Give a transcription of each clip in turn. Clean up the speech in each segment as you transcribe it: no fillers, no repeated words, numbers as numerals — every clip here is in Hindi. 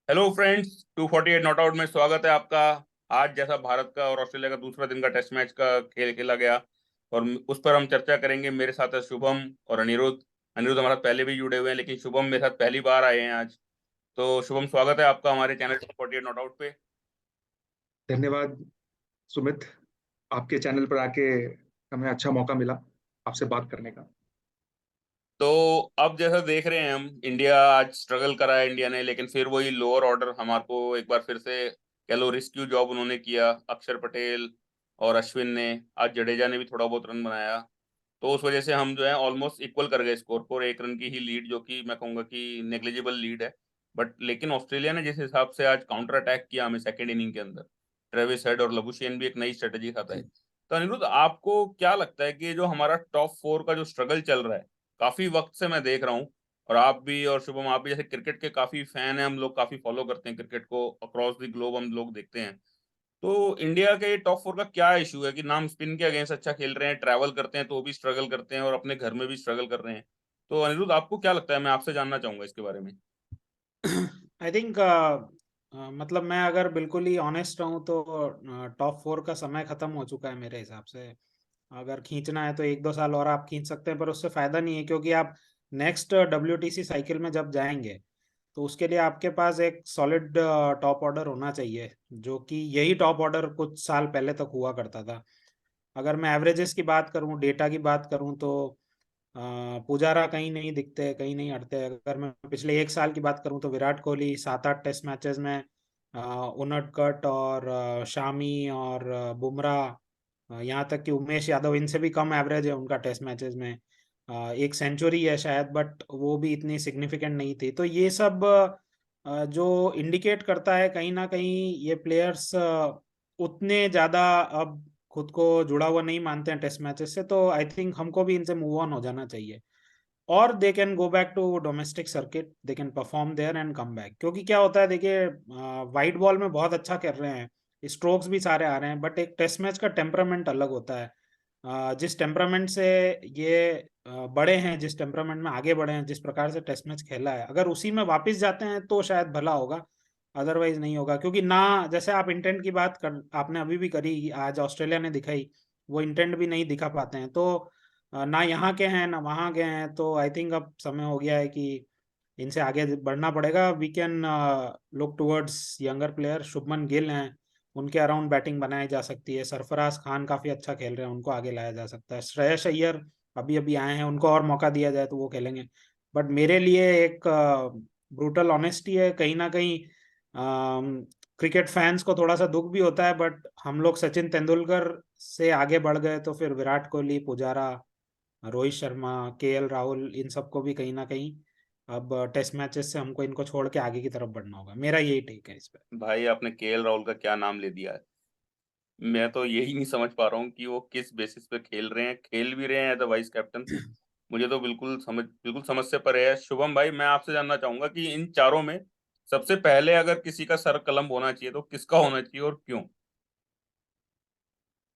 हेलो फ्रेंड्स, 248 नॉट आउट में स्वागत है आपका। आज जैसा भारत का और ऑस्ट्रेलिया का दूसरा दिन का टेस्ट मैच का खेल खेला गया और उस पर हम चर्चा करेंगे। मेरे साथ है शुभम और अनिरुद्ध। अनिरुद्ध हमारे साथ पहले भी जुड़े हुए हैं, लेकिन शुभम मेरे साथ पहली बार आए हैं आज। तो शुभम, स्वागत है आपका हमारे चैनल 248 नॉट आउट पे। धन्यवाद सुमित। आपके चैनल पर आके हमें अच्छा मौका मिला आपसे बात करने का। तो अब जैसा देख रहे हैं हम, इंडिया आज स्ट्रगल करा है इंडिया ने, लेकिन फिर वही लोअर ऑर्डर हमारे को एक बार फिर से कह लो रिस्क्यू जॉब उन्होंने किया। अक्षर पटेल और अश्विन ने, आज जडेजा ने भी थोड़ा बहुत रन बनाया। तो उस वजह से हम जो है ऑलमोस्ट इक्वल कर गए स्कोर को, 1 रन की ही लीड, जो कि मैं कहूंगा कि नेग्लिजिबल लीड है। बट लेकिन ऑस्ट्रेलिया ने जिस हिसाब से आज काउंटर अटैक किया हमें सेकेंड इनिंग के अंदर, ट्रेविस हेड और लबुशेन भी एक नई स्ट्रेटेजी खाता है। तो अनिरुद्ध, आपको क्या लगता है कि जो हमारा टॉप फोर का जो स्ट्रगल चल रहा है, काफी वक्त से मैं देख रहा हूँ, और आप भी और शुभम, आप भी जैसे क्रिकेट के काफी फैन हैं, हम लोग काफी फॉलो करते हैं क्रिकेट को, अक्रॉस द ग्लोब हम लोग देखते हैं। तो इंडिया के टॉप फोर का क्या इशू है कि नाम स्पिन के अगेंस्ट अच्छा खेल रहे हैं, ट्रैवल करते हैं तो भी स्ट्रगल करते हैं, और अपने घर में भी स्ट्रगल कर रहे हैं। तो अनिरुद्ध, आपको क्या लगता है? मैं आपसे जानना चाहूंगा इसके बारे में। आई थिंक मतलब मैं अगर बिल्कुल ही ऑनेस्ट रहूं तो टॉप फोर का समय खत्म हो चुका है मेरे हिसाब से। अगर खींचना है तो 1-2 साल और आप खींच सकते हैं, पर उससे फायदा नहीं है, क्योंकि आप नेक्स्ट WTC साइकिल में जब जाएंगे तो उसके लिए आपके पास एक सॉलिड टॉप ऑर्डर होना चाहिए, जो कि यही टॉप ऑर्डर कुछ साल पहले तक हुआ करता था। अगर मैं एवरेजेस की बात करूं, डेटा की बात करूं, तो पुजारा कहीं नहीं दिखते, कहीं नहीं हटते। अगर मैं पिछले 1 साल की बात करूं तो विराट कोहली 7-8 टेस्ट मैचेस में उनडकट और शामी और बुमराह, यहाँ तक कि उमेश यादव, इनसे भी कम एवरेज है उनका टेस्ट मैचेस में। एक सेंचुरी है शायद, बट वो भी इतनी सिग्निफिकेंट नहीं थी। तो ये सब जो इंडिकेट करता है कहीं ना कहीं ये प्लेयर्स उतने ज़्यादा अब खुद को जुड़ा हुआ नहीं मानते हैं टेस्ट मैचेस से। तो आई थिंक हमको भी इनसे मूव ऑन हो जाना चाहिए, और they can go back to domestic circuit, they can perform there and come back. क्योंकि क्या होता है, देखिए, वाइट बॉल में बहुत अच्छा कर रहे हैं, स्ट्रोक्स भी सारे आ रहे हैं, बट एक टेस्ट मैच का टेम्परामेंट अलग होता है। जिस टेम्परामेंट से ये बड़े हैं, जिस टेम्परामेंट में आगे बढ़े हैं, जिस प्रकार से टेस्ट मैच खेला है, अगर उसी में वापस जाते हैं तो शायद भला होगा, अदरवाइज नहीं होगा। क्योंकि ना, जैसे आप इंटेंट की बात कर, आपने अभी भी करी, आज ऑस्ट्रेलिया ने दिखाई, वो इंटेंट भी नहीं दिखा पाते हैं। तो ना यहाँ के हैं ना वहाँ के हैं। तो आई थिंक अब समय हो गया है कि इनसे आगे बढ़ना पड़ेगा। We can look towards younger player. Shubman Gill हैं, उनके अराउंड बैटिंग बनाई जा सकती है। सरफराज खान काफ़ी अच्छा खेल रहे हैं, उनको आगे लाया जा सकता है। श्रेयस अय्यर अभी अभी आए हैं, उनको और मौका दिया जाए तो वो खेलेंगे। बट मेरे लिए एक ब्रूटल ऑनेस्टी है कहीं ना कहीं। क्रिकेट फैंस को थोड़ा सा दुख भी होता है, बट हम लोग सचिन तेंदुलकर से आगे बढ़ गए, तो फिर विराट कोहली, पुजारा, रोहित शर्मा, KL राहुल, इन सबको भी कहीं ना कहीं अब टेस्ट मैचेस से हमको इनको छोड़ के आगे की तरफ बढ़ना होगा। मेरा यही टेक है इस पे। भाई, आपने केएल राहुल का क्या नाम ले दिया है! मैं तो यही नहीं समझ पा रहा हूँ कि वो किस बेसिस पे खेल रहे हैं, खेल भी रहे हैं एज अ वाइस कैप्टन। मुझे तो बिल्कुल समझ से परे है। शुभम भाई, मैं आपसे जानना चाहूंगा कि इन चारों में सबसे पहले अगर किसी का सर कलम होना चाहिए तो किसका होना चाहिए और क्यों?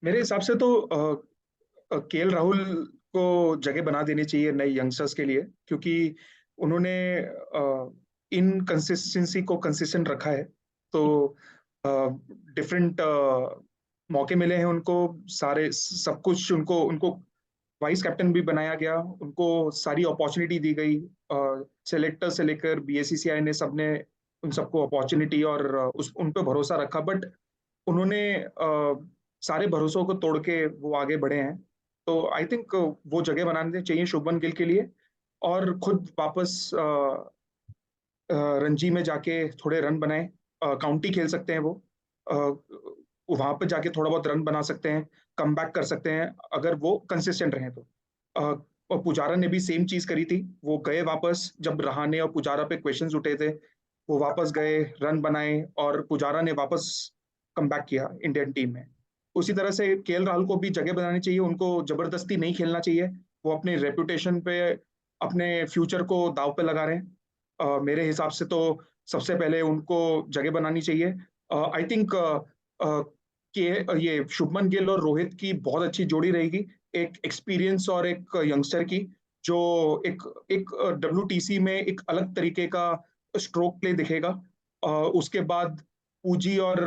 मेरे हिसाब से तो केएल राहुल को जगह बना देनी चाहिए नए यंगस्टर्स के लिए, क्योंकि उन्होंने इनकंसिस्टेंसी को कंसिस्टेंट रखा है। तो डिफरेंट मौके मिले हैं उनको, सारे सब कुछ उनको उनको वाइस कैप्टन भी बनाया गया, उनको सारी अपॉर्चुनिटी दी गई। सेलेक्टर से लेकर BCCI ने सबने उन सबको अपॉर्चुनिटी और उस उन पे भरोसा रखा। बट उन्होंने सारे भरोसों को तोड़ के वो आगे बढ़े हैं। तो आई थिंक वो जगह बनाने चाहिए शुभमन गिल के लिए, और खुद वापस रणजी में जाके थोड़े रन बनाए। काउंटी खेल सकते हैं वो, वहां पे जाके थोड़ा बहुत रन बना सकते हैं, कम बैक कर सकते हैं अगर वो कंसिस्टेंट रहे तो। और पुजारा ने भी सेम चीज करी थी, वो गए वापस जब रहाणे और पुजारा पे क्वेश्चंस उठे थे, वो वापस गए, रन बनाए, और पुजारा ने वापस कम बैक किया इंडियन टीम में। उसी तरह से KL राहुल को भी जगह बनानी चाहिए, उनको जबरदस्ती नहीं खेलना चाहिए। वो अपने रेपुटेशन पे, अपने फ्यूचर को दाव पे लगा रहे हैं। मेरे हिसाब से तो सबसे पहले उनको जगह बनानी चाहिए। आई थिंक कि ये शुभमन गिल और रोहित की बहुत अच्छी जोड़ी रहेगी, एक एक्सपीरियंस और एक यंगस्टर की, जो एक एक WTC में एक अलग तरीके का स्ट्रोक प्ले दिखेगा। उसके बाद पूजी और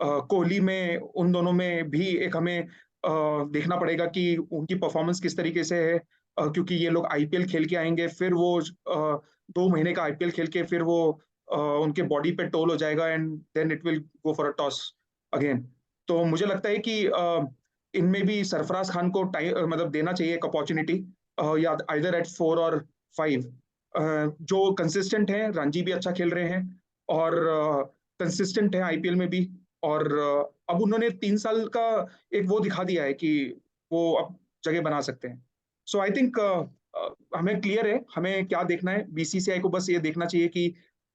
कोहली में, उन दोनों में भी एक हमें देखना पड़ेगा कि उनकी परफॉर्मेंस किस तरीके से है, क्योंकि ये लोग आईपीएल खेल के आएंगे, फिर वो 2 महीने का आईपीएल खेल के फिर वो उनके बॉडी पे टोल हो जाएगा and then it will go for a toss again. तो मुझे लगता है कि इनमें भी सरफराज खान को टाइम मतलब देना चाहिए एक अपॉर्चुनिटी, या आइदर एट 4 और 5। जो कंसिस्टेंट है, रणजी भी अच्छा खेल रहे हैं और कंसिस्टेंट है आईपीएल में भी, और अब उन्होंने 3 साल का एक वो दिखा दिया है कि वो अब जगह बना सकते हैं। सो आई थिंक हमें क्लियर है हमें क्या देखना है। बीसीसीआई को बस ये देखना चाहिए कि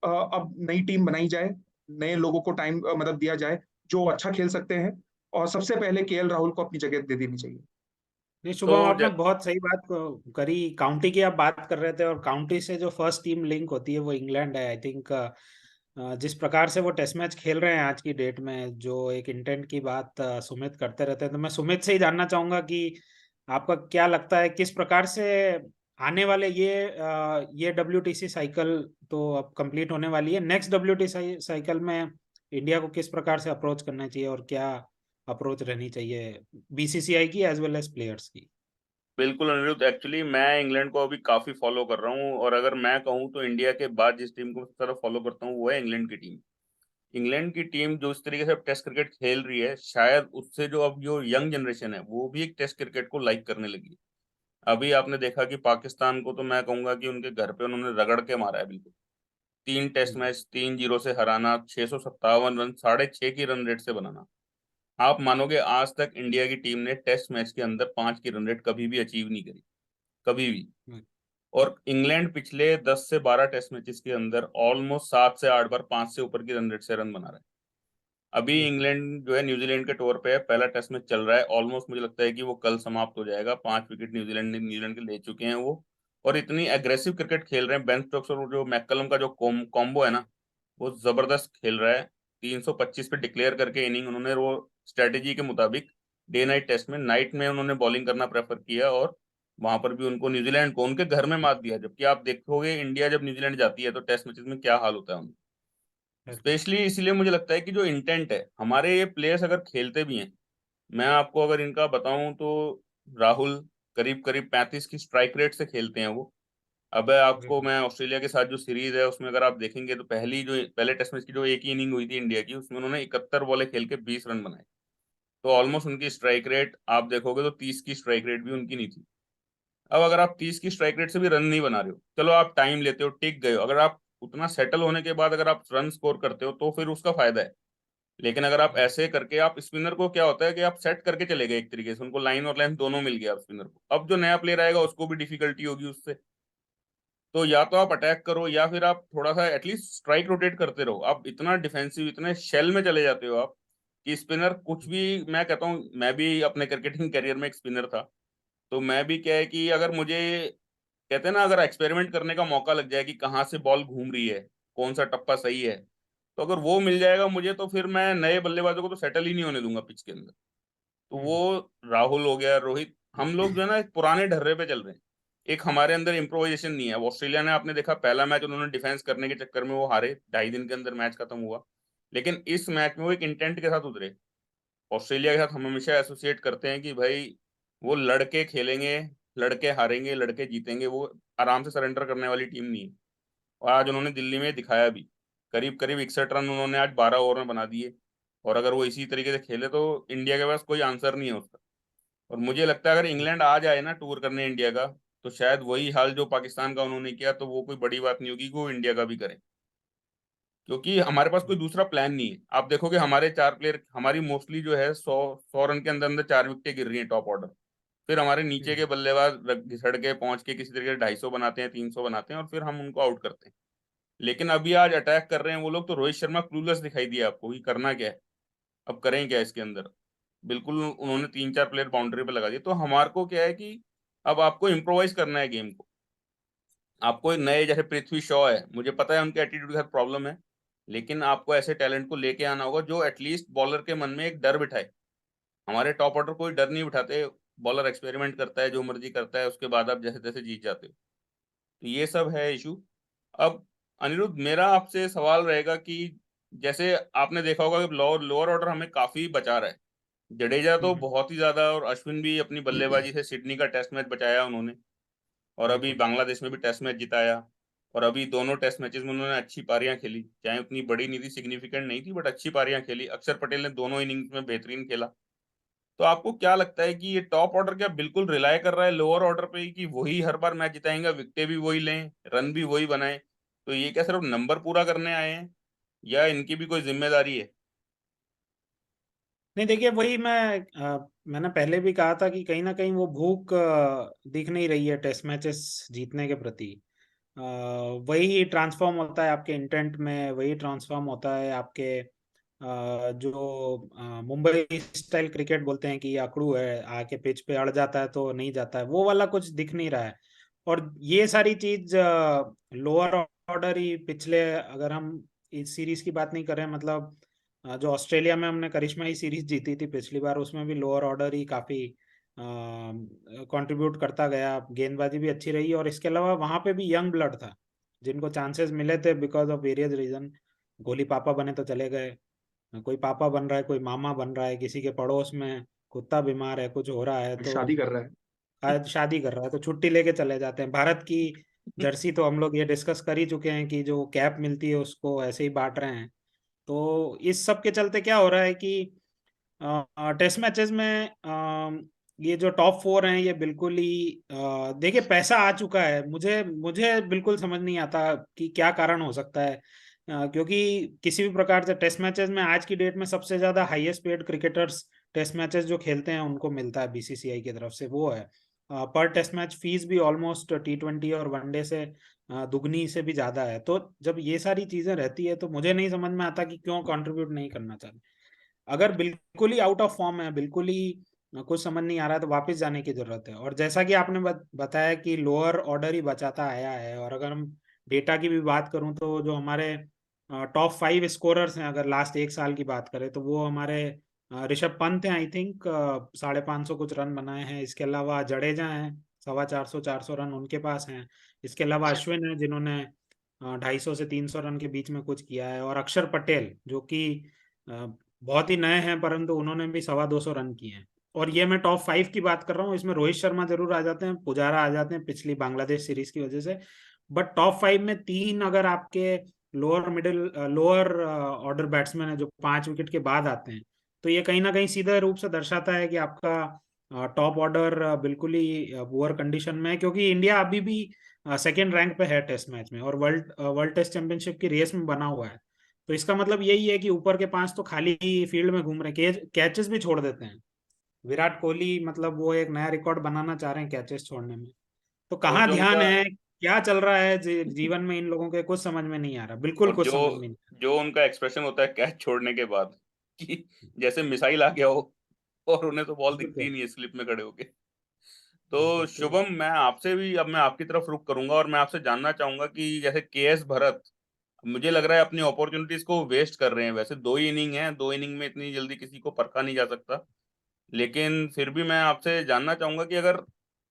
अब नई टीम बनाई जाए, नए लोगों को टाइम मतलब दिया जाए जो अच्छा खेल सकते हैं, और सबसे पहले केएल राहुल को अपनी जगह दे देनी चाहिए। नहीं तो शुभम, आपने बहुत सही बात करी। काउंटी की आप बात कर रहे थे, और काउंटी से जो फर्स्ट टीम लिंक होती है वो इंग्लैंड है। आई थिंक जिस प्रकार से वो टेस्ट मैच खेल रहे हैं आज की डेट में, जो एक इंटेंट की बात सुमित करते रहते हैं, तो मैं सुमित से ही जानना चाहूंगा कि आपका क्या लगता है किस प्रकार से आने वाले ये डब्ल्यूटीसी साइकिल तो अब कंप्लीट होने वाली है, नेक्स्ट डब्ल्यूटीसी साइकिल में इंडिया को किस प्रकार से अप्रोच करना चाहिए और क्या अप्रोच रहनी चाहिए बीसीसीआई की एज वेल एज प्लेयर्स की? बिल्कुल अनिरुद्ध, एक्चुअली मैं इंग्लैंड को अभी काफी फॉलो कर रहा हूँ, और अगर मैं कहूँ तो इंडिया के बाद जिस टीम को तरफ फॉलो करता हूँ वो है इंग्लैंड की टीम। इंग्लैंड की टीम जो इस तरीके से अब टेस्ट क्रिकेट खेल रही है, शायद उससे जो अब जो यंग जनरेशन है वो भी एक टेस्ट क्रिकेट को लाइक करने लगी है। अभी आपने देखा कि पाकिस्तान को तो मैं कहूंगा कि उनके घर पे उन्होंने रगड़ के मारा है बिल्कुल। 3 टेस्ट मैच 3-0 से हराना, 657 रन, 6.5 की रन रेट से बनाना। आप मानोगे आज तक इंडिया की टीम ने टेस्ट मैच के अंदर 5 की रन रेट कभी भी अचीव नहीं करी, कभी भी। और इंग्लैंड पिछले 10 से 12 टेस्ट मैचेस के अंदर ऑलमोस्ट 7 से 8 बार 5 से ऊपर की रन रेट से रन बना रहा है। अभी इंग्लैंड जो है न्यूजीलैंड के टूर पे है, पहला टेस्ट मैच चल रहा है, ऑलमोस्ट मुझे लगता है कि वो कल समाप्त हो जाएगा। 5 विकेट न्यूजीलैंड के ले चुके हैं वो, और इतनी एग्रेसिव क्रिकेट खेल रहे हैं। बेन स्टोक्स और जो मैककलम का जो कॉम्बो है ना, वो जबरदस्त खेल रहा है। 325 पे डिक्लेयर करके इनिंग उन्होंने वो स्ट्रेटेजी के मुताबिक डे नाइट टेस्ट में, नाइट में उन्होंने बॉलिंग करना प्रेफर किया, और वहां पर भी उनको न्यूजीलैंड को उनके घर में मात दिया। जबकि आप देखोगे इंडिया जब न्यूजीलैंड जाती है तो टेस्ट मैचेस में क्या हाल होता है उनका। स्पेशली इसीलिए मुझे लगता है कि जो इंटेंट है, हमारे ये प्लेयर्स अगर खेलते भी हैं, मैं आपको अगर इनका बताऊं तो राहुल करीब करीब 35 की स्ट्राइक रेट से खेलते हैं वो। अब आपको मैं ऑस्ट्रेलिया के साथ जो सीरीज है उसमें अगर आप देखेंगे तो पहले टेस्ट मैच की जो एक ही इनिंग हुई थी इंडिया की, उसमें उन्होंने 71 बॉले खेल के 20 रन बनाए। तो ऑलमोस्ट उनकी स्ट्राइक रेट आप देखोगे तो 30 की स्ट्राइक रेट भी उनकी नहीं थी। अब अगर आप 30 की स्ट्राइक रेट से भी रन नहीं बना रहे हो, चलो आप टाइम लेते हो, टिक गए हो, अगर आप उतना सेटल होने के बाद अगर आप रन स्कोर करते हो तो फिर उसका फायदा है। लेकिन अगर आप ऐसे करके, आप स्पिनर को क्या होता है कि आप सेट करके चले गए एक तरीके से, उनको लाइन और लेंथ दोनों मिल गया स्पिनर को, अब जो नया प्लेयर आएगा उसको भी डिफिकल्टी होगी उससे। तो या तो आप अटैक करो या फिर आप थोड़ा सा एटलीस्ट स्ट्राइक रोटेट करते रहो। आप इतना डिफेंसिव, इतने शेल में चले जाते हो आप कि स्पिनर कुछ भी। मैं कहता हूँ, मैं भी अपने क्रिकेटिंग करियर में एक स्पिनर था, तो मैं भी क्या है कि अगर मुझे, कहते हैं ना, अगर एक्सपेरिमेंट करने का मौका लग जाए कि कहाँ से बॉल घूम रही है, कौन सा टप्पा सही है, तो अगर वो मिल जाएगा मुझे तो फिर मैं नए बल्लेबाजों को तो सेटल ही नहीं होने दूंगा पिच के अंदर। तो वो राहुल हो गया, रोहित, हम लोग जो है ना एक पुराने ढर्रे पे चल रहे हैं। एक हमारे अंदर इम्प्रोवाइजेशन नहीं है। अब ऑस्ट्रेलिया ने, आपने देखा पहला मैच उन्होंने डिफेंस करने के चक्कर में वो हारे, 2.5 दिन के अंदर मैच खत्म हुआ। लेकिन इस मैच में वो एक इंटेंट के साथ उतरे। ऑस्ट्रेलिया के साथ हम हमेशा एसोसिएट करते हैं कि भाई वो लड़के खेलेंगे, लड़के हारेंगे, लड़के जीतेंगे, वो आराम से सरेंडर करने वाली टीम नहीं है। और आज उन्होंने दिल्ली में दिखाया भी। करीब करीब 61 रन उन्होंने आज 12 ओवर में बना दिए। और अगर वो इसी तरीके से खेले तो इंडिया के पास कोई आंसर नहीं है उसका। और मुझे लगता है अगर इंग्लैंड आ जाए ना टूर करने इंडिया का, तो शायद वही हाल जो पाकिस्तान का उन्होंने किया, तो वो कोई बड़ी बात नहीं होगी कि वो इंडिया का भी करें। क्योंकि हमारे पास कोई दूसरा प्लान नहीं है। आप देखोगे हमारे 4 प्लेयर, हमारी मोस्टली जो है 100 100 रन के अंदर अंदर 4 विकेटें गिर रही हैं टॉप ऑर्डर। फिर हमारे नीचे के बल्लेबाज घिसड़ के पहुंच के किसी तरीके से 250 बनाते हैं, 300 बनाते हैं, और फिर हम उनको आउट करते हैं। लेकिन अभी आज अटैक कर रहे हैं वो लोग, तो रोहित शर्मा क्लूलेस दिखाई दिया आपको कि करना क्या है, अब करें क्या इसके अंदर। बिल्कुल उन्होंने 3-4 प्लेयर बाउंड्री पे लगा दिए। तो हमारे को क्या है कि अब आपको इम्प्रोवाइज करना है गेम को। आपको एक नए, जैसे पृथ्वी शॉ है, मुझे पता है उनके एटीट्यूड के साथ प्रॉब्लम है, लेकिन आपको ऐसे टैलेंट को लेके आना होगा जो एटलीस्ट बॉलर के मन में एक डर बिठाए। हमारे टॉप ऑर्डर कोई डर नहीं बिठाते। बॉलर एक्सपेरिमेंट करता है, जो मर्जी करता है, उसके बाद आप जैसे तैसे जीत जाते हो। तो ये सब है इशू। अब अनिरुद्ध, मेरा आपसे सवाल रहेगा कि जैसे आपने देखा होगा कि लोअर लोअर ऑर्डर हमें काफी बचा रहा है। जडेजा तो बहुत ही ज्यादा, और अश्विन भी अपनी बल्लेबाजी से सिडनी का टेस्ट मैच बचाया उन्होंने, और अभी बिल्कुल। बांग्लादेश में भी टेस्ट मैच जिताया। और अभी दोनों टेस्ट मैचेस में उन्होंने अच्छी पारियां खेली, चाहे उतनी बड़ी नहीं थी, सिग्निफिकेंट नहीं थी, बट अच्छी पारियां खेली। अक्षर पटेल ने दोनों इनिंग्स में बेहतरीन खेला। तो आपको क्या लगता है कि ये टॉप ऑर्डर क्या बिल्कुल रिलाय कर रहा है लोअर ऑर्डर पे ही, कि वही हर बार मैच जिताएंगे, विकेटें भी वही लें, रन भी वही बनाए? तो ये क्या सिर्फ नंबर पूरा करने आए हैं, या इनकी भी कोई जिम्मेदारी है? नहीं, देखिए वही मैंने पहले भी कहा था कि कहीं ना कहीं वो भूख दिख नहीं रही है टेस्ट मैचेस जीतने के प्रति। वही ट्रांसफॉर्म होता है आपके इंटेंट में, वही ट्रांसफॉर्म होता है आपके जो मुंबई स्टाइल क्रिकेट बोलते हैं कि ये अकड़ू है, आके पिच पे अड़ जाता है तो नहीं जाता है, वो वाला कुछ दिख नहीं रहा है। और ये सारी चीज लोअर ऑर्डर ही पिछले, अगर हम इस सीरीज की बात नहीं कर रहे हैं, मतलब जो ऑस्ट्रेलिया में हमने करिश्माई सीरीज जीती थी पिछली बार, उसमें भी लोअर ऑर्डर ही काफी कंट्रीब्यूट करता गया, गेंदबाजी भी अच्छी रही, और इसके अलावा वहां पे भी यंग ब्लड था जिनको चांसेस मिले थे बिकॉज ऑफ वेरियस रीजन। गोली पापा बने तो चले गए, कोई पापा बन रहा है, कोई मामा बन रहा है, किसी के पड़ोस में कुत्ता बीमार है, कुछ हो रहा है तो शादी कर रहा है। शायद शादी कर रहा है तो छुट्टी लेके चले जाते हैं। भारत की जर्सी तो हम लोग ये डिस्कस कर ही चुके हैं कि जो कैप मिलती है उसको ऐसे ही बांट रहे हैं। तो इस सब के चलते क्या हो रहा है कि टेस्ट मैचेस में ये जो टॉप फोर हैं ये बिल्कुल ही देखिए पैसा आ चुका है। मुझे मुझे बिल्कुल समझ नहीं आता कि क्या कारण हो सकता है। क्योंकि किसी भी प्रकार से टेस्ट मैचेस में आज की डेट में सबसे ज्यादा highest paid cricketers test matches जो खेलते हैं उनको मिलता है बीसीसीआई की तरफ से, वो है पर टेस्ट मैच फीस भी ऑलमोस्ट T20 और वनडे से दुगनी से भी ज्यादा है। तो जब ये सारी चीजें रहती है तो मुझे नहीं समझ में आता कि क्यों कंट्रीब्यूट नहीं करना चाहते। अगर बिल्कुल ही आउट ऑफ फॉर्म है, बिल्कुल ही कुछ समझ नहीं आ रहा है, तो वापस जाने की जरूरत है। और जैसा कि आपने बताया कि लोअर ऑर्डर ही बचाता आया है, और अगर हम डेटा की भी बात करूं तो जो हमारे टॉप 5 स्कोरर्स हैं, अगर लास्ट एक साल की बात करें तो वो हमारे ऋषभ पंत हैं, आई थिंक 550 कुछ रन बनाए हैं। इसके अलावा जडेजा हैं, 450 रन उनके पास हैं। इसके अलावा अश्विन है जिन्होंने 250 से 300 रन के बीच में कुछ किया है, और अक्षर पटेल जो कि बहुत ही नए हैं परंतु उन्होंने भी 225 रन किए हैं। और ये मैं टॉप 5 की बात कर रहा हूँ, इसमें रोहित शर्मा जरूर आ जाते हैं, पुजारा आ जाते हैं पिछली बांग्लादेश सीरीज की वजह से। बट टॉप 5 में 3 अगर आपके लोअर ऑर्डर बैट्समैन है जो 5 विकेट के बाद आते हैं, तो ये कहीं ना कहीं सीधे रूप से दर्शाता है कि आपका टॉप ऑर्डर बिल्कुल ही पुअर कंडीशन में है। क्योंकि इंडिया अभी भी सेकेंड रैंक पे है टेस्ट मैच में, और वर्ल्ड टेस्ट चैंपियनशिप की रेस में बना हुआ है। तो इसका मतलब यही है कि ऊपर के 5 तो खाली फील्ड में घूम रहे हैं, कैचेस भी छोड़ देते हैं। विराट कोहली मतलब वो एक नया रिकॉर्ड बनाना चाह रहे हैं कैचेस छोड़ने में। तो और कहाँ जो ध्यान उनका है, क्या चल रहा है जीवन में इन लोगों के, कुछ समझ में नहीं आ रहा, बिल्कुल और कुछ जो समझ में नहीं। जो उनका एक्सप्रेशन होता है कैच छोड़ने के बाद, कि जैसे मिसाइल आ गया हो, और उन्हें तो बॉल दिखती ही बिल्कुल नहीं है स्लिप में खड़े होके। तो बिल्कुल। तो शुभम, मैं आपसे भी, अब मैं आपकी तरफ रुख करूंगा, और मैं आपसे जानना चाहूंगा कि जैसे केएस भरत, मुझे लग रहा है अपनी अपॉर्चुनिटीज को वेस्ट कर रहे हैं। वैसे 2 इनिंग है, 2 इनिंग में इतनी जल्दी किसी को परखा नहीं जा सकता, लेकिन फिर भी मैं आपसे जानना चाहूंगा कि अगर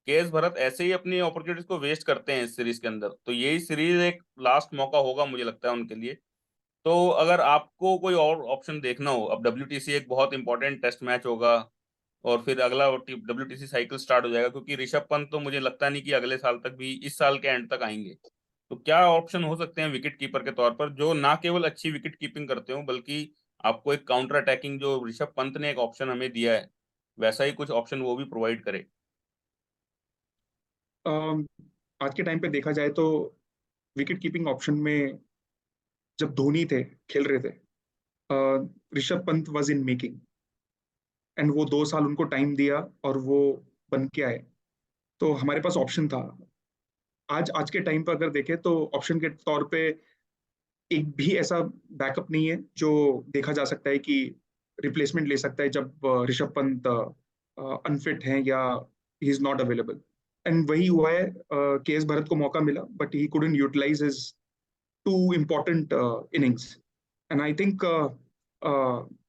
केएस भरत ऐसे ही अपनी अपॉर्चुनिटीज को वेस्ट करते हैं इस सीरीज के अंदर, तो यही सीरीज एक लास्ट मौका होगा मुझे लगता है उनके लिए। तो अगर आपको कोई और ऑप्शन देखना हो, अब डब्ल्यूटीसी एक बहुत इंपॉर्टेंट टेस्ट मैच होगा, और फिर अगला डब्ल्यूटीसी साइकिल स्टार्ट हो जाएगा, क्योंकि ऋषभ पंत तो मुझे लगता नहीं कि अगले साल तक भी, इस साल के एंड तक आएंगे। तो क्या ऑप्शन हो सकते हैं विकेट कीपर के तौर पर, जो ना केवल अच्छी विकेट कीपिंग करते हो, बल्कि आपको एक काउंटर अटैकिंग, जो ऋषभ पंत ने एक ऑप्शन हमें दिया है, वैसा ही कुछ ऑप्शन वो भी प्रोवाइड करे? अम, आज के टाइम पे देखा जाए तो विकेट कीपिंग ऑप्शन में जब धोनी थे, खेल रहे थे, Rishabh Pant was in making, and वो 2 साल उनको टाइम दिया और वो बन के आए। तो हमारे पास ऑप्शन था। आज आज के टाइम पर अगर देखें तो ऑप्शन के तौर पे एक भी ऐसा बैकअप नहीं है जो देखा जा सकता है कि रिप्लेसमेंट ले सकता है जब ऋषभ पंत अनफिट हैं या he is not available. And वही हुआ है, के एस भरत को मौका मिला but he couldn't utilise his two important innings. And I think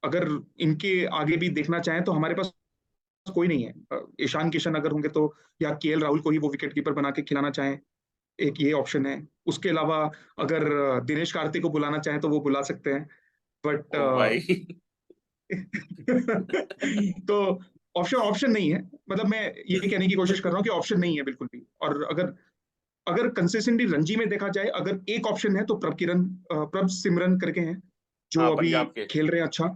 अगर इनके आगे भी देखना चाहें तो हमारे पास कोई नहीं है। ईशान किशन अगर होंगे तो, या केएल राहुल को ही वो विकेट कीपर बना के खिलाना चाहें, एक ये ऑप्शन है। उसके अलावा अगर दिनेश कार्तिक को बुलाना चाहें तो वो बुला सकते हैं, बट ओ भाई। तो ऑप्शन ऑप्शन नहीं है, मतलब मैं ये कहने की कोशिश कर रहा हूँ कि ऑप्शन नहीं है बिल्कुल भी। और अगर अगर कंसिस्टेंटली रणजी में देखा जाए, अगर एक ऑप्शन है तो प्रभ सिमरन करके हैं जो हाँ, अभी पंजाब के। खेल रहे हैं अच्छा,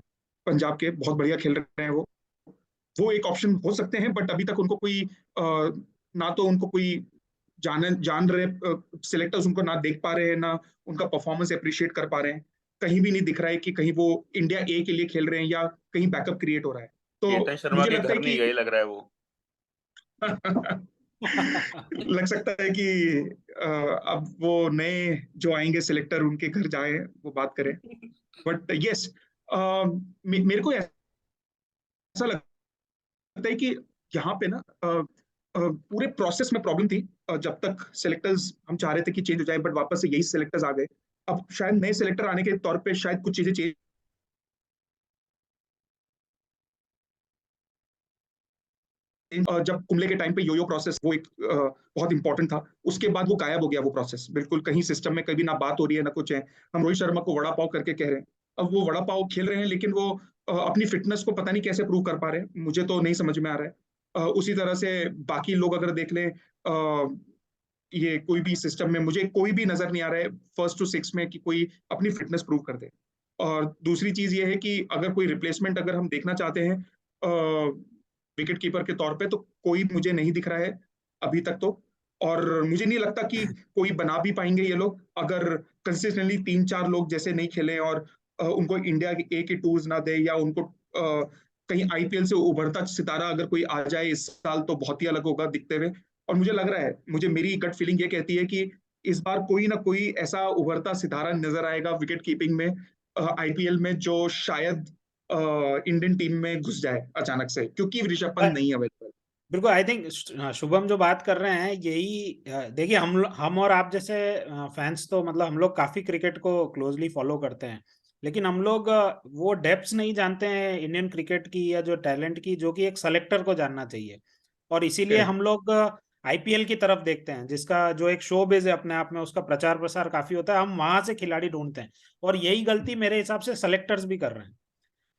पंजाब के बहुत बढ़िया खेल रहे हैं वो एक ऑप्शन हो सकते हैं, बट अभी तक उनको कोई ना तो उनको कोई जान रहे सिलेक्टर्स उनको ना देख पा रहे हैं, ना उनका परफॉर्मेंस अप्रिशिएट कर पा रहे हैं। कहीं भी नहीं दिख रहा है कि कहीं वो इंडिया ए के लिए खेल रहे हैं या कहीं बैकअप क्रिएट हो रहा है। चेतन तो शर्मा मुझे के लगता है घर नहीं कि गए लग रहा है वो। लग सकता है कि अब वो नए जो आएंगे सिलेक्टर उनके घर जाए, वो बात करें। बट यस, मेरे को ऐसा लगता है कि यहाँ पे ना पूरे प्रोसेस में प्रॉब्लम थी। जब तक सिलेक्टर्स हम चाह रहे थे कि चेंज हो जाए, बट वापस से यही सिलेक्टर्स आ गए। अब शायद नए सिलेक्टर आने के तौर पे शायद कुछ चीजें चेंज, जब कुंबले के टाइम पे योयो प्रोसेस वो एक बहुत इंपॉर्टेंट था, उसके बाद वो गायब हो गया वो प्रोसेस बिल्कुल। कहीं सिस्टम में कभी ना बात हो रही है ना कुछ है। हम रोहित शर्मा को वड़ा पाव करके कह रहे हैं, अब वो वड़ा पाव खेल रहे हैं लेकिन वो अपनी फिटनेस को पता नहीं कैसे प्रूव कर पा रहे हैं, मुझे तो नहीं समझ में आ रहा है। उसी तरह से बाकी लोग अगर देख लें, ये कोई भी सिस्टम में मुझे कोई भी नजर नहीं आ रहा है फर्स्ट टू सिक्स में कि कोई अपनी फिटनेस प्रूव कर दे। और दूसरी चीज ये है कि अगर कोई रिप्लेसमेंट अगर हम देखना चाहते हैं विकेट कीपर के तौर पे, तो कोई मुझे नहीं दिख रहा है अभी तक तो। और मुझे नहीं लगता कि कोई बना भी पाएंगे ये लोग, अगर कंसिस्टेंटली तीन चार लोग जैसे नहीं खेले और उनको इंडिया के ए के टूर्स ना दे, या उनको कहीं आईपीएल से उभरता सितारा अगर कोई आ जाए इस साल तो बहुत ही अलग होगा दिखते हुए। और मुझे लग रहा है, मुझे मेरी गट फीलिंग ये कहती है कि इस बार कोई ना कोई ऐसा उभरता सितारा नजर आएगा विकेट कीपिंग में आईपीएल में, जो शायद इंडियन टीम में घुस जाए अचानक से, क्योंकि ऋषभ पंत नहीं अवेलेबल। बिल्कुल। आई थिंक शुभम जो बात कर रहे हैं यही देखिए, हम और आप जैसे फैंस तो मतलब हम लोग काफी क्रिकेट को क्लोजली फॉलो करते हैं, लेकिन हम लोग वो डेप्थ्स नहीं जानते हैं इंडियन क्रिकेट की या जो टैलेंट की, जो कि एक सेलेक्टर को जानना चाहिए। और इसीलिए करेक्ट। हम लोग आईपीएल की तरफ देखते हैं, जिसका जो एक शो बेस है अपने आप में, उसका प्रचार प्रसार काफी होता है, हम वहां से खिलाड़ी ढूंढते हैं। और यही गलती मेरे हिसाब से सेलेक्टर्स भी कर रहे हैं।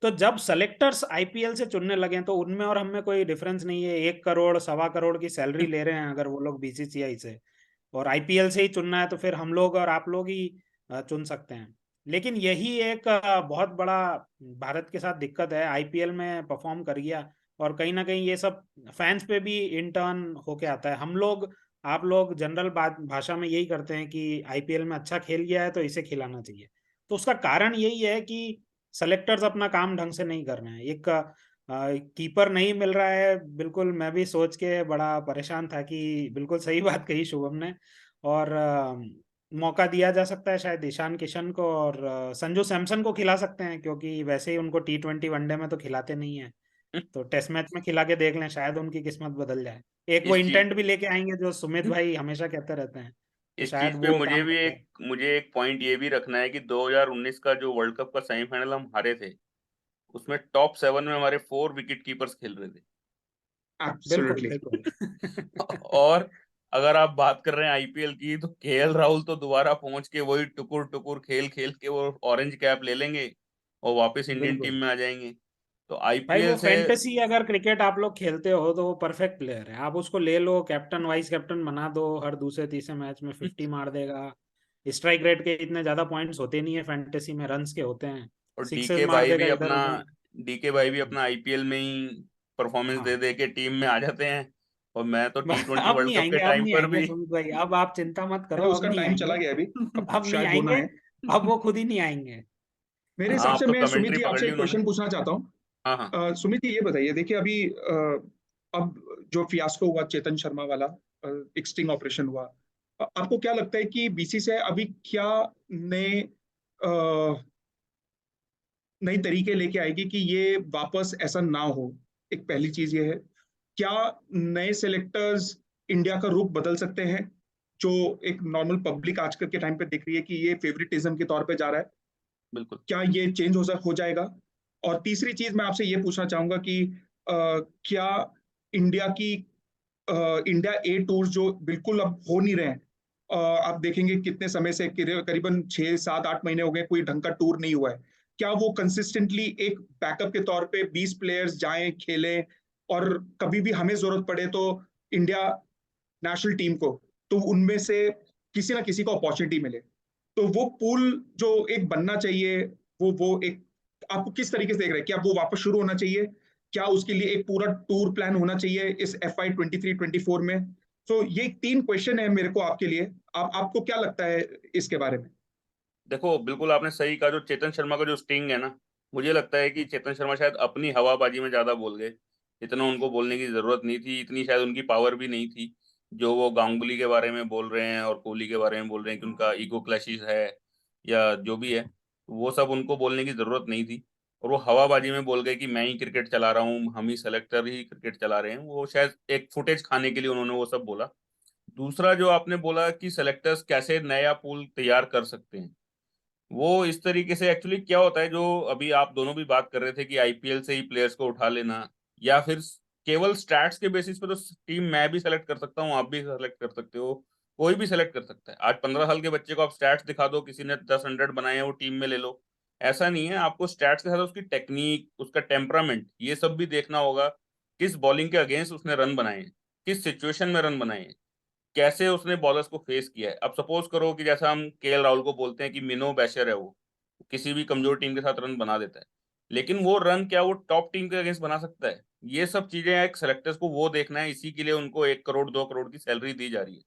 तो जब सेलेक्टर्स आईपीएल से चुनने लगे तो उनमें और हमें कोई डिफरेंस नहीं है। 1 करोड़ 1.25 करोड़ की सैलरी ले रहे हैं अगर वो लोग बीसीसीआई से, और आईपीएल से ही चुनना है तो फिर हम लोग और आप लोग ही चुन सकते हैं। लेकिन यही एक बहुत बड़ा भारत के साथ दिक्कत है, आईपीएल में परफॉर्म कर गया और कहीं ना कहीं ये सब फैंस पे भी इंटर्न होके आता है। हम लोग आप लोग जनरल बात भाषा में यही करते हैं कि आईपीएल में अच्छा खेल गया है तो इसे खिलाना चाहिए। तो उसका कारण यही है कि सेलेक्टर्स अपना काम ढंग से नहीं कर रहे हैं। एक कीपर नहीं मिल रहा है, बिल्कुल मैं भी सोच के बड़ा परेशान था कि बिल्कुल सही बात कही शुभम ने। और मौका दिया जा सकता है शायद ईशान किशन को, और संजू सैमसन को खिला सकते हैं, क्योंकि वैसे ही उनको T20 वनडे में तो खिलाते नहीं है। तो टेस्ट मैच में खिला के देख लें, शायद उनकी किस्मत बदल जाए। एक वो इस चीज इंटेंट भी लेके आएंगे जो सुमित भाई हमेशा कहते रहते हैं, तो इस शायद चीज पे वो काम कर जाए। मुझे एक पॉइंट ये भी रखना है कि 2019 का जो वर्ल्ड कप का सेमीफाइनल हम हारे थे, उसमें टॉप 7 में हमारे 4 विकेट कीपर्स खेल रहे थे। बिल्कुल एब्सोल्युटली। बिल्कुल। और अगर आप बात कर रहे हैं आईपीएल की, तो केएल राहुल तो दोबारा पहुंच के वही टुकुर टुकुर खेल खेल के वो ऑरेंज कैप ले लेंगे और वापस इंडियन टीम बिल्कुल में आ जाएंगे। तो भाई, वो आईपीएल से फैंटेसी अगर क्रिकेट आप लोग खेलते हो तो वो परफेक्ट प्लेयर है, आप उसको ले लो, कैप्टन वाइस कैप्टन बना दो, हर दूसरे तीसरे मैच में 50 मार देगा। स्ट्राइक रेट के इतने ज्यादा पॉइंट्स होते नहीं है फैंटेसी में, रन्स के होते हैं। और सिक्सेस मार देगा इधर उधर। डीके भाई भी अपना आईपीएल में ही परफॉर्मेंस दे हाँ। दे के टीम में आ जाते हैं। और मैं तो T20 अब वर्ल्ड नहीं कप के आएंगे, अब टाइम नहीं पर आएंगे भी। सुमित भाई, अब आप चिंता मत करो, अब उसका नहीं टाइम आएंगे। चला गया अभी, अब अब नहीं शायद होना आएंगे। है। अब वो खुद ही नहीं आएंगे। मेरे हाँ, हिसाब आप से तो मैं सुमित कमेंट्री जी पकड़ आपसे ली एक उन्होंने। क्वेश्चन पूछना चाहता हूँ। हाँ हाँ। सुमित जी ये बताइए, देखिए अभी अब जो फियास्को हुआ चेतन शर्मा वाला, एक स्टिंग ऑपरेशन हुआ, आपको क्या लगता है कि बीसीसीआई अभी क्या नए अ, नई तरीके लेके आएगी कि ये वापस ऐसा ना हो? एक पहली चीज ये है, क्या नए सेलेक्टर्स इंडिया का रुख बदल सकते हैं, जो एक नॉर्मल पब्लिक आजकल के टाइम पे देख रही है कि ये फेवरेटिज्म के तौर पे जा रहा है? बिल्कुल। क्या ये चेंज हो जाएगा? और तीसरी चीज मैं आपसे ये पूछना चाहूंगा कि क्या इंडिया की इंडिया ए टूर जो बिल्कुल अब हो नहीं रहे हैं, आप देखेंगे कितने समय से करीबन 6 7 8 महीने हो गए कोई ढंग का टूर नहीं हुआ है। क्या वो कंसिस्टेंटली एक बैकअप के तौर पे 20 प्लेयर्स जाएं खेलें और कभी भी हमें जरूरत पड़े तो इंडिया नेशनल टीम को तो उनमें से किसी ना किसी को अपॉर्चुनिटी मिले। तो वो पूल जो एक बनना चाहिए, वो एक आप किस तरीके से देख रहे हैं? क्या वो वापस शुरू होना चाहिए? क्या उसके लिए एक पूरा टूर प्लान होना चाहिए इस FY 23-24 में? तो ये 3 क्वेश्चन है मेरे को आपके लिए। आपको क्या लगता है इसके बारे में? देखो, बिल्कुल आपने सही कहा। जो चेतन शर्मा का जो स्टिंग है ना, मुझे लगता है कि चेतन शर्मा शायद अपनी हवाबाजी में ज्यादा बोल गए। इतना उनको बोलने की जरूरत नहीं थी, इतनी शायद उनकी पावर भी नहीं थी जो वो गांगुली के बारे में बोल रहे हैं और कोहली के बारे में बोल रहे हैं कि उनका ईगो क्लैशेस है या जो भी है। वो सब उनको बोलने की जरूरत नहीं थी। और वो हवाबाजी में बोल गए कि मैं ही क्रिकेट चला रहा हूँ, हम ही सेलेक्टर ही क्रिकेट चला रहे हैं। वो शायद एक फुटेज खाने के लिए उन्होंने वो सब बोला। दूसरा जो आपने बोला कि सेलेक्टर्स कैसे नया पूल तैयार कर सकते हैं, वो इस तरीके से एक्चुअली क्या होता है, जो अभी आप दोनों भी बात कर रहे थे कि आईपीएल से ही प्लेयर्स को उठा लेना या फिर केवल स्टैट्स के बेसिस पे, तो टीम मैं भी सेलेक्ट कर सकता हूँ, आप भी सेलेक्ट कर सकते हो, कोई भी सेलेक्ट कर सकता है। आज 15 साल के बच्चे को आप स्टैट्स दिखा दो, किसी ने 10 100 बनाए हैं, वो टीम में ले लो। ऐसा नहीं है, आपको स्टैट्स के साथ उसकी टेक्निक, उसका टेम्परामेंट, ये सब भी देखना होगा। किस बॉलिंग के अगेंस्ट उसने रन बनाए हैं, किस सिचुएशन में रन बनाए हैं, कैसे उसने बॉलर्स को फेस किया है। अब सपोज करो कि जैसा हम केएल राहुल को बोलते हैं कि मिनो बैशर है, वो किसी भी कमजोर टीम के साथ रन बना देता है, लेकिन वो रन क्या वो टॉप टीम के अगेंस्ट बना सकता है? ये सब चीजें एक सेलेक्टर्स को वो देखना है, इसी के लिए उनको 1 करोड़ 2 करोड़ की सैलरी दी जा रही है।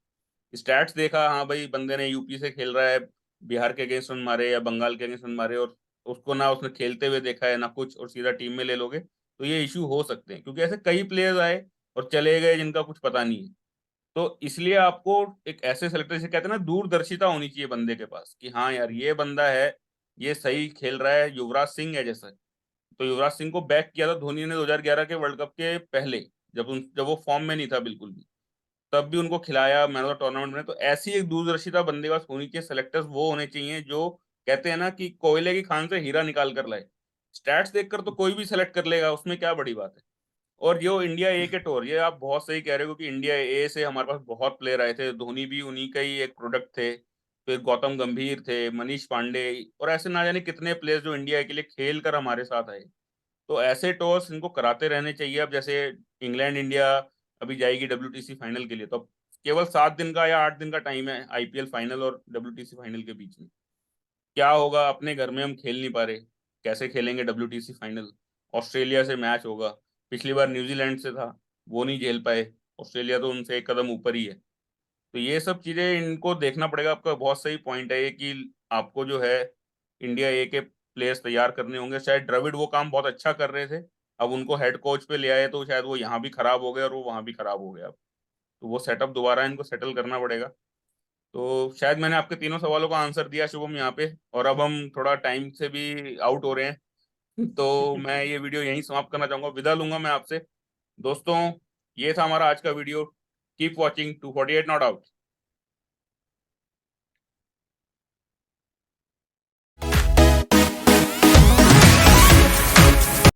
स्टैट्स देखा, हाँ भाई बंदे ने यूपी से खेल रहा है, बिहार के अगेंस्ट रन मारे या बंगाल के अगेंस्ट रन मारे, और उसको ना उसने खेलते हुए देखा है ना कुछ, और सीधा टीम में ले लोगे तो ये इश्यू हो सकते हैं, क्योंकि ऐसे कई प्लेयर्स आए और चले गए जिनका कुछ पता नहीं है। तो इसलिए आपको एक ऐसे सेलेक्टर, जिसे कहते हैं ना, दूरदर्शिता होनी चाहिए बंदे के पास कि हाँ यार ये बंदा है, ये सही खेल रहा है। युवराज सिंह है जैसा, तो युवराज सिंह को बैक किया था धोनी ने 2011 के वर्ल्ड कप के पहले, जब वो फॉर्म में नहीं था बिल्कुल भी, तब भी उनको खिलाया मैन ऑफ द टूर्नामेंट में। तो ऐसी एक दूरदर्शिता बंदे के पास होनी चाहिए। सेलेक्टर्स वो होने चाहिए जो कहते हैं ना कि कोयले की खान से हीरा निकाल कर लाए। स्टैट्स देखकर तो कोई भी सेलेक्ट कर लेगा, उसमें क्या बड़ी बात है। और जो इंडिया ए के टूर, ये आप बहुत सही कह रहे हो कि इंडिया ए से हमारे पास बहुत प्लेयर आए थे, धोनी भी उन्हीं का ही एक प्रोडक्ट थे, फिर गौतम गंभीर थे, मनीष पांडे, और ऐसे ना जाने कितने प्लेयर्स जो इंडिया के लिए खेल कर हमारे साथ आए। तो ऐसे टूर्स इनको कराते रहने चाहिए। अब जैसे इंग्लैंड इंडिया अभी जाएगी डब्ल्यूटीसी फाइनल के लिए, तो अब केवल 7 दिन का या 8 दिन का टाइम है आईपीएल फाइनल और डब्ल्यूटीसी फाइनल के बीच में। क्या होगा, अपने घर में हम खेल नहीं पा रहे, कैसे खेलेंगे डब्ल्यूटीसी फाइनल? ऑस्ट्रेलिया से मैच होगा, पिछली बार न्यूजीलैंड से था, वो नहीं झेल पाए, ऑस्ट्रेलिया तो उनसे 1 कदम ऊपर ही है। तो ये सब चीजें इनको देखना पड़ेगा। आपका बहुत सही पॉइंट है ये कि आपको जो है इंडिया ए के प्लेयर्स तैयार करने होंगे। शायद द्रविड़ वो काम बहुत अच्छा कर रहे थे, अब उनको हेड कोच पे ले आए तो शायद वो यहाँ भी खराब हो गए और वो वहां भी खराब हो गया। अब तो वो सेटअप दोबारा इनको सेटल करना पड़ेगा। तो शायद मैंने आपके तीनों सवालों का आंसर दिया शुभम यहाँ पे, और अब हम थोड़ा टाइम से भी आउट हो रहे हैं तो मैं ये वीडियो यहीं समाप्त करना चाहूंगा, विदा लूंगा मैं आपसे। दोस्तों, ये था हमारा आज का video. Keep watching 248 not out.